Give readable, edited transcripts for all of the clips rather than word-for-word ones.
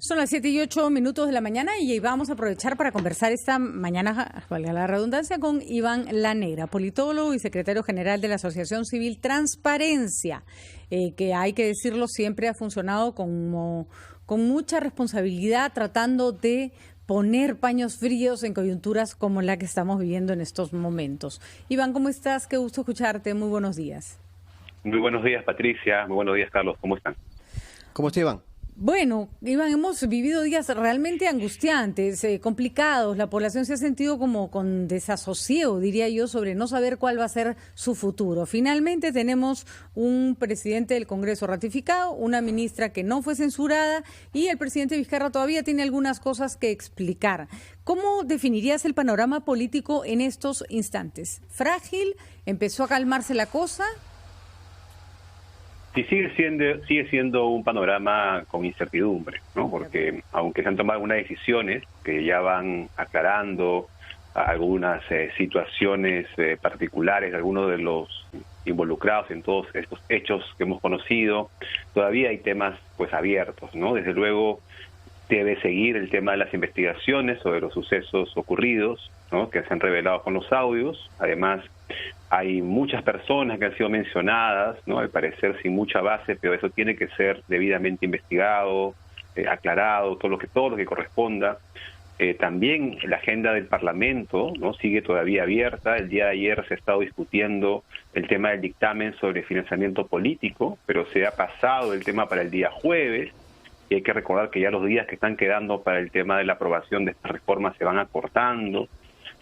Son las 7:08 de la mañana y vamos a aprovechar para conversar esta mañana, valga la redundancia, con Iván Lanegra, politólogo y secretario general de la Asociación Civil Transparencia, que hay que decirlo siempre ha funcionado con mucha responsabilidad tratando de poner paños fríos en coyunturas como la que estamos viviendo en estos momentos. Iván, ¿cómo estás? Qué gusto escucharte. Muy buenos días. Muy buenos días, Patricia. Muy buenos días, Carlos. ¿Cómo están? ¿Cómo está, Iván? Bueno, Iván, hemos vivido días realmente angustiantes, complicados. La población se ha sentido como con desasosiego, diría yo, sobre no saber cuál va a ser su futuro. Finalmente tenemos un presidente del Congreso ratificado, una ministra que no fue censurada y el presidente Vizcarra todavía tiene algunas cosas que explicar. ¿Cómo definirías el panorama político en estos instantes? ¿Frágil? ¿Empezó a calmarse la cosa? Sí, sigue siendo un panorama con incertidumbre, ¿no? Porque aunque se han tomado algunas decisiones que ya van aclarando algunas situaciones particulares de algunos de los involucrados en todos estos hechos que hemos conocido, todavía hay temas pues abiertos, ¿no? Desde luego debe seguir el tema de las investigaciones sobre los sucesos ocurridos, ¿no? Que se han revelado con los audios. Además, hay muchas personas que han sido mencionadas, ¿no? Al parecer sin mucha base, pero eso tiene que ser debidamente investigado, aclarado, todo lo que corresponda. También la agenda del Parlamento, ¿no? Sigue todavía abierta. El día de ayer se ha estado discutiendo el tema del dictamen sobre financiamiento político, pero se ha pasado el tema para el día jueves. Y hay que recordar que ya los días que están quedando para el tema de la aprobación de esta reforma se van acortando.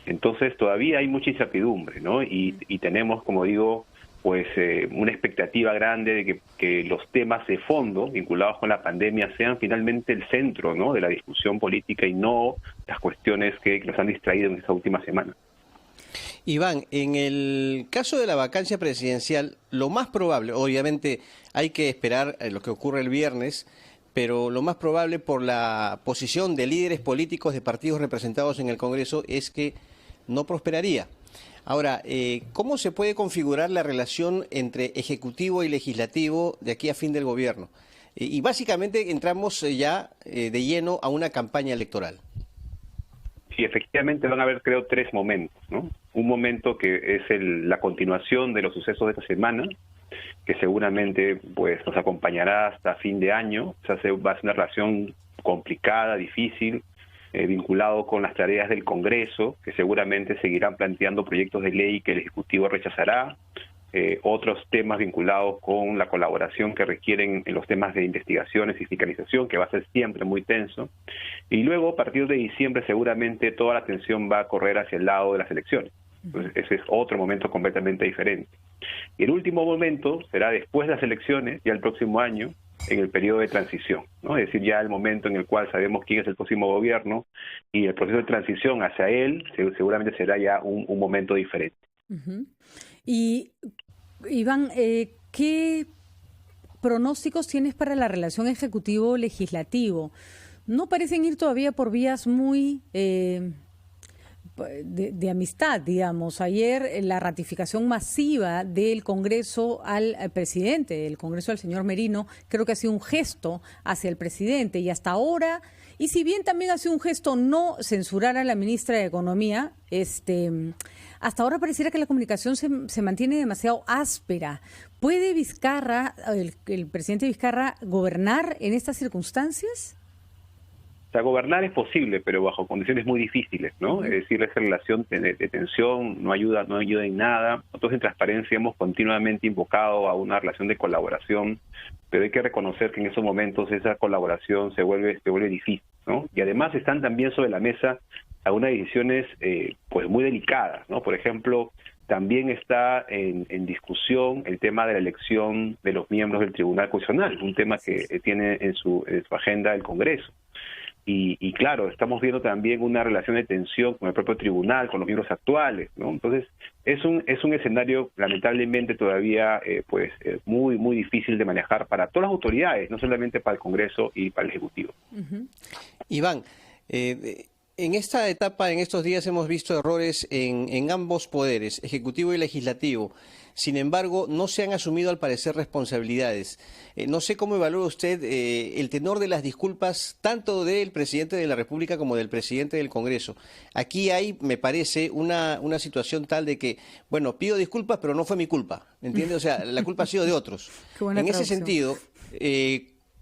Entonces todavía hay mucha incertidumbre, ¿no? Y tenemos, como digo, pues una expectativa grande de que los temas de fondo vinculados con la pandemia sean finalmente el centro, ¿no? De la discusión política y no las cuestiones que nos han distraído en esta última semana. Iván, en el caso de la vacancia presidencial, lo más probable, obviamente hay que esperar lo que ocurre el viernes, pero lo más probable por la posición de líderes políticos de partidos representados en el Congreso es que no prosperaría. Ahora, ¿cómo se puede configurar la relación entre Ejecutivo y Legislativo de aquí a fin del gobierno? Y básicamente entramos ya de lleno a una campaña electoral. Sí, efectivamente van a haber, creo, tres momentos, ¿no? Un momento que es la continuación de los sucesos de esta semana, que seguramente pues nos acompañará hasta fin de año. O sea, va a ser una relación complicada, difícil, vinculado con las tareas del Congreso, que seguramente seguirán planteando proyectos de ley que el Ejecutivo rechazará, otros temas vinculados con la colaboración que requieren en los temas de investigaciones y fiscalización, que va a ser siempre muy tenso, y luego a partir de diciembre seguramente toda la atención va a correr hacia el lado de las elecciones. Entonces ese es otro momento completamente diferente. Y el último momento será después de las elecciones, ya el próximo año, en el periodo de transición, ¿no? Es decir, ya el momento en el cual sabemos quién es el próximo gobierno y el proceso de transición hacia él seguramente será ya un momento diferente. Uh-huh. Y, Iván, ¿qué pronósticos tienes para la relación ejecutivo-legislativo? No parecen ir todavía por vías muy de amistad, digamos. Ayer la ratificación masiva del Congreso al presidente, del Congreso al señor Merino, creo que ha sido un gesto hacia el presidente y hasta ahora, y si bien también ha sido un gesto no censurar a la ministra de Economía, hasta ahora pareciera que la comunicación se mantiene demasiado áspera. ¿Puede Vizcarra, el presidente Vizcarra, gobernar en estas circunstancias? O sea, gobernar es posible, pero bajo condiciones muy difíciles, ¿no? Es decir, esa relación de tensión no ayuda en nada. Nosotros en Transparencia hemos continuamente invocado a una relación de colaboración, pero hay que reconocer que en esos momentos esa colaboración se vuelve difícil, ¿no? Y además están también sobre la mesa algunas decisiones pues muy delicadas, ¿no? Por ejemplo, también está en discusión el tema de la elección de los miembros del Tribunal Constitucional, un tema que tiene en su agenda el Congreso. Y claro, estamos viendo también una relación de tensión con el propio tribunal, con los miembros actuales, ¿no? Entonces, es un escenario lamentablemente todavía muy, muy difícil de manejar para todas las autoridades, no solamente para el Congreso y para el Ejecutivo. Uh-huh. Iván, En esta etapa, en estos días, hemos visto errores en ambos poderes, ejecutivo y legislativo. Sin embargo, no se han asumido, al parecer, responsabilidades. No sé cómo evalúa usted el tenor de las disculpas, tanto del presidente de la República como del presidente del Congreso. Aquí hay, me parece, una situación tal de que, bueno, pido disculpas, pero no fue mi culpa, ¿entiende? O sea, la culpa ha sido de otros. En ese sentido,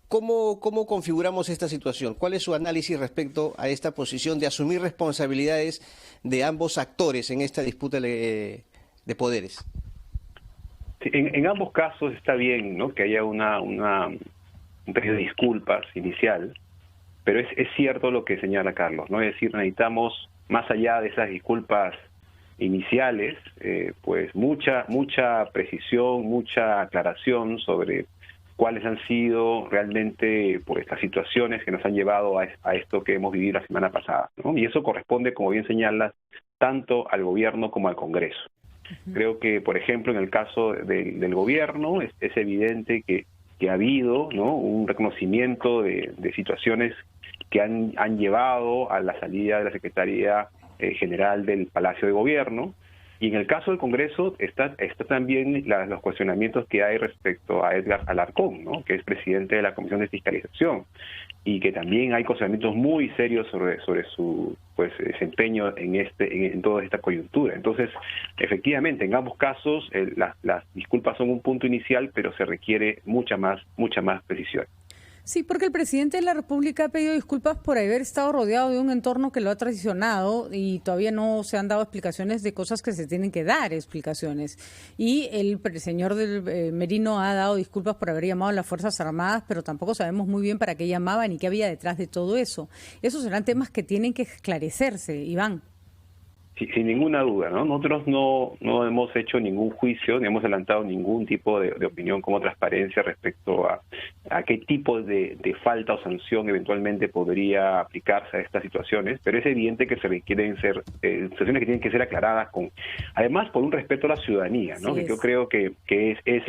¿cómo configuramos esta situación? ¿Cuál es su análisis respecto a esta posición de asumir responsabilidades de ambos actores en esta disputa de poderes? Sí, en ambos casos está bien, ¿no?, que haya un pedido de disculpas inicial, pero es cierto lo que señala Carlos, ¿no? Es decir, necesitamos, más allá de esas disculpas iniciales, pues mucha precisión, mucha aclaración sobre cuáles han sido realmente, pues, las situaciones que nos han llevado a esto que hemos vivido la semana pasada, ¿no? Y eso corresponde, como bien señalas, tanto al gobierno como al Congreso. Creo que, por ejemplo, en el caso del gobierno es evidente que ha habido, ¿no?, un reconocimiento de situaciones que han llevado a la salida de la Secretaría General del Palacio de Gobierno. Y en el caso del Congreso está también los cuestionamientos que hay respecto a Edgar Alarcón, ¿no?, que es presidente de la Comisión de Fiscalización, y que también hay cuestionamientos muy serios sobre su, pues, desempeño en toda esta coyuntura. Entonces, efectivamente, en ambos casos las disculpas son un punto inicial, pero se requiere mucha más precisión. Sí, porque el presidente de la República ha pedido disculpas por haber estado rodeado de un entorno que lo ha traicionado y todavía no se han dado explicaciones de cosas que se tienen que dar explicaciones. Y el señor Merino ha dado disculpas por haber llamado a las Fuerzas Armadas, pero tampoco sabemos muy bien para qué llamaban y qué había detrás de todo eso. Esos serán temas que tienen que esclarecerse, Iván. Sí, sin ninguna duda, ¿no? Nosotros no hemos hecho ningún juicio, ni hemos adelantado ningún tipo de opinión como transparencia respecto a qué tipo de falta o sanción eventualmente podría aplicarse a estas situaciones, pero es evidente que se requieren ser situaciones que tienen que ser aclaradas además por un respeto a la ciudadanía, ¿no? Que yo creo que es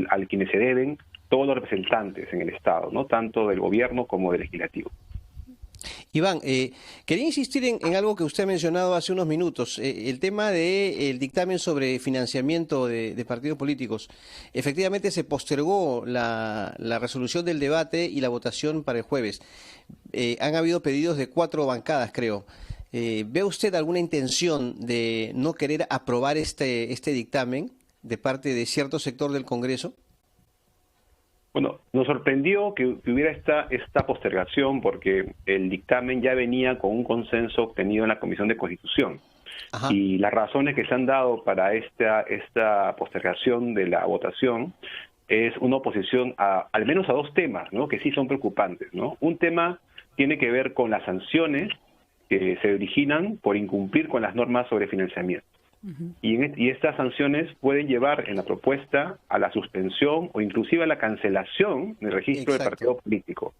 al quienes se deben todos los representantes en el Estado, ¿no?, tanto del gobierno como del legislativo. Iván, quería insistir en algo que usted ha mencionado hace unos minutos, el tema del dictamen sobre financiamiento de partidos políticos. Efectivamente se postergó la resolución del debate y la votación para el jueves. Han habido pedidos de 4 bancadas, creo. ¿Ve usted alguna intención de no querer aprobar este dictamen de parte de cierto sector del Congreso? Bueno, nos sorprendió que hubiera esta postergación porque el dictamen ya venía con un consenso obtenido en la Comisión de Constitución. Ajá. Y las razones que se han dado para esta postergación de la votación es una oposición al menos a 2 temas, ¿no?, que sí son preocupantes, ¿no? Un tema tiene que ver con las sanciones que se originan por incumplir con las normas sobre financiamiento. Y estas sanciones pueden llevar en la propuesta a la suspensión o inclusive a la cancelación del registro del partido político.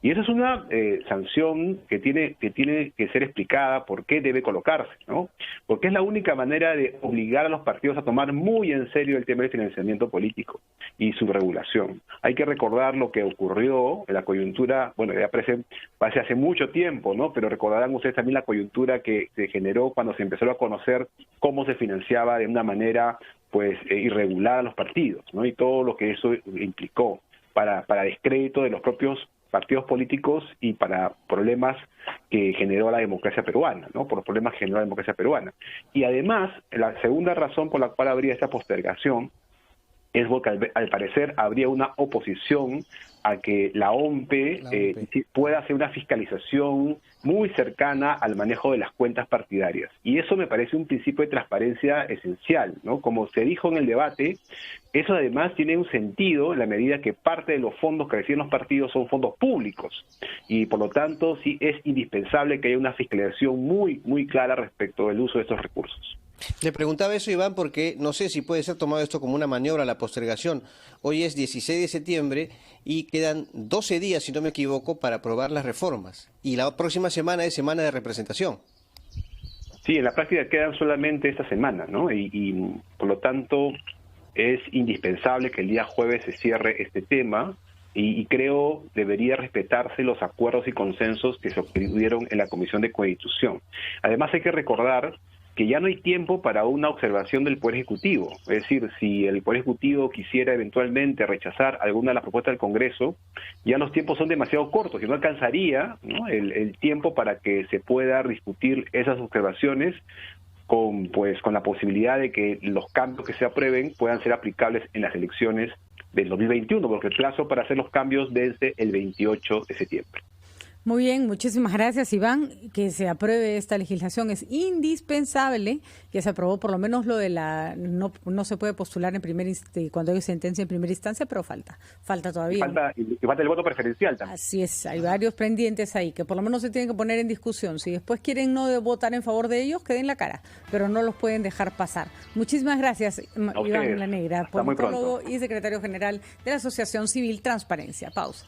Y esa es una sanción que tiene que ser explicada por qué debe colocarse, ¿no? Porque es la única manera de obligar a los partidos a tomar muy en serio el tema del financiamiento político y su regulación. Hay que recordar lo que ocurrió en la coyuntura, bueno, ya parece hace mucho tiempo, ¿no? Pero recordarán ustedes también la coyuntura que se generó cuando se empezó a conocer cómo se financiaba de una manera, pues, irregular a los partidos, ¿no? Y todo lo que eso implicó para descrédito de los propios partidos políticos y para problemas que generó la democracia peruana, ¿no? Por los problemas que generó la democracia peruana. Y además, la segunda razón por la cual habría esta postergación es porque al parecer habría una oposición a que la OMPE pueda hacer una fiscalización muy cercana al manejo de las cuentas partidarias. Y eso me parece un principio de transparencia esencial, ¿no? Como se dijo en el debate, eso además tiene un sentido en la medida que parte de los fondos que reciben los partidos son fondos públicos. Y por lo tanto, sí es indispensable que haya una fiscalización muy clara respecto del uso de estos recursos. Le preguntaba eso, Iván, porque no sé si puede ser tomado esto como una maniobra, la postergación. Hoy es 16 de septiembre y quedan 12 días, si no me equivoco, para aprobar las reformas. Y la próxima semana es semana de representación. Sí, en la práctica quedan solamente esta semana, ¿no? Y por lo tanto es indispensable que el día jueves se cierre este tema y creo debería respetarse los acuerdos y consensos que se obtuvieron en la Comisión de Constitución. Además hay que recordar que ya no hay tiempo para una observación del Poder Ejecutivo. Es decir, si el Poder Ejecutivo quisiera eventualmente rechazar alguna de las propuestas del Congreso, ya los tiempos son demasiado cortos y no alcanzaría, ¿no?, el tiempo para que se pueda discutir esas observaciones con la posibilidad de que los cambios que se aprueben puedan ser aplicables en las elecciones del 2021, porque el plazo para hacer los cambios desde el 28 de septiembre. Muy bien, muchísimas gracias, Iván. Que se apruebe esta legislación es indispensable, que se aprobó por lo menos lo de no se puede postular cuando hay sentencia en primera instancia, pero falta todavía. Y falta el voto preferencial también. Así es, hay varios pendientes ahí que por lo menos se tienen que poner en discusión. Si después quieren no votar en favor de ellos, que den la cara, pero no los pueden dejar pasar. Muchísimas gracias, Iván La Negra, politólogo y secretario general de la Asociación Civil Transparencia. Pausa.